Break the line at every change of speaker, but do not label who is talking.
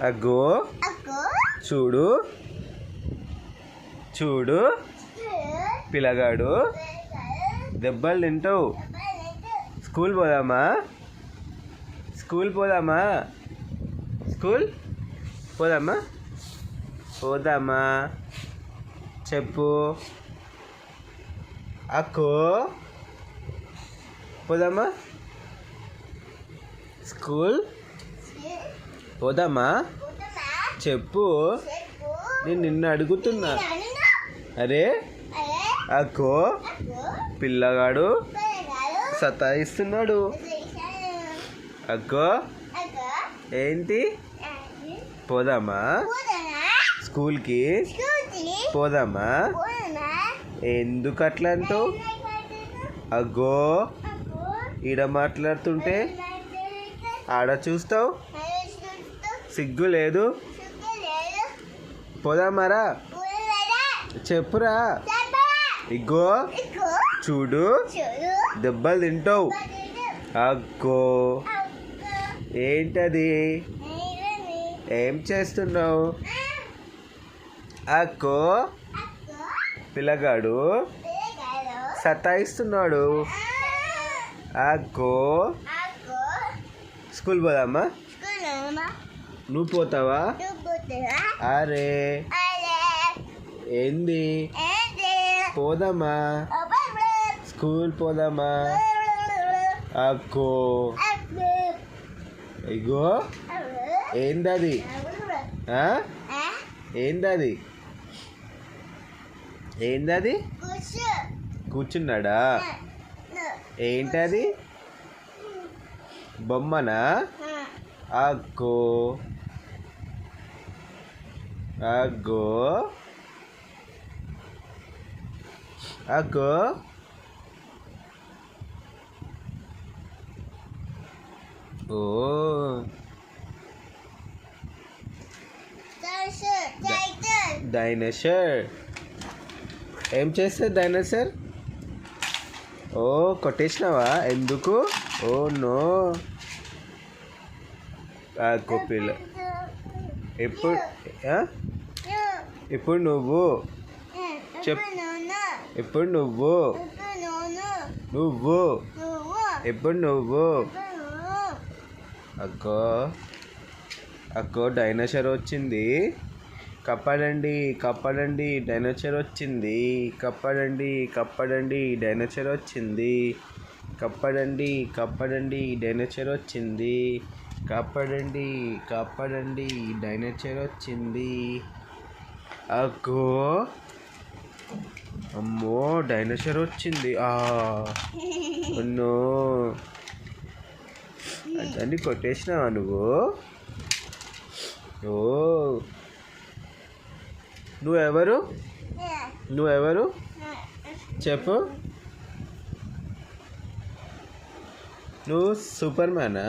అగ్గో చూడు చూడు పిల్లగాడు దెబ్బలు తింటావు. స్కూల్ పోదామా? స్కూల్ పోదామా? స్కూల్ పోదామా? పోదామా చెప్పు. అక్కో పోదామా? స్కూల్ పోదామా చెప్పు. నేను నిన్ను అడుగుతున్నా. అరే అక్కో పిల్లగాడు సతాయిస్తున్నాడు. అక్కో ఏంటి? పోదామా స్కూల్కి? పోదామా? ఎందుకు అట్లా అంటావు? అగ్గో ఈడ మాట్లాడుతుంటే ఆడ చూస్తావు, సిగ్గు లేదు? పోదామారా చెప్పురా. ఇగ్గో చూడు దెబ్బలు తింటావు. అగ్గో ఏంటది? ఏం చేస్తున్నావు? అక్కో పిల్లగాడు సతాయిస్తున్నాడు. అక్కో స్కూల్ పోదామా? నువ్వు పోతావా? అరే ఏంది? పోదామా స్కూల్ పోదామా? అక్కో ఇగో ఏందది? ఏందది? ఏందది? కూర్చున్నాడా? ఏంటది? బొమ్మనా? అగ్గో అగ్గో అగ్గో ఓ డైనోసార్. ఏం చేస్తుంది డైనోసార్? ఓ కొట్టేసినావా? ఎందుకు? Oh no. పిల్ల ఎప్పుడు ఇప్పుడు నువ్వు ఎప్పుడు నువ్వు ఎప్పుడు నువ్వు అక్కో అక్కో డైనోసార్ వచ్చింది. కప్పడండి కప్పడండి డైనోసార్ వచ్చింది. కప్పడండి కప్పడండి డైనోసార్ వచ్చింది. కప్పడండి కప్పడండి డైనోసార్ వచ్చింది. కాపాడండి కాపాడండి డైనోసార్ వచ్చింది. అక్కో అమ్మో డైనోసార్ వచ్చింది. నో దాన్ని కొట్టేసినావా నువ్వు? ఓ నువ్వెవరు? నువ్వెవరు చెప్పు. నువ్వు సూపర్ మ్యానా?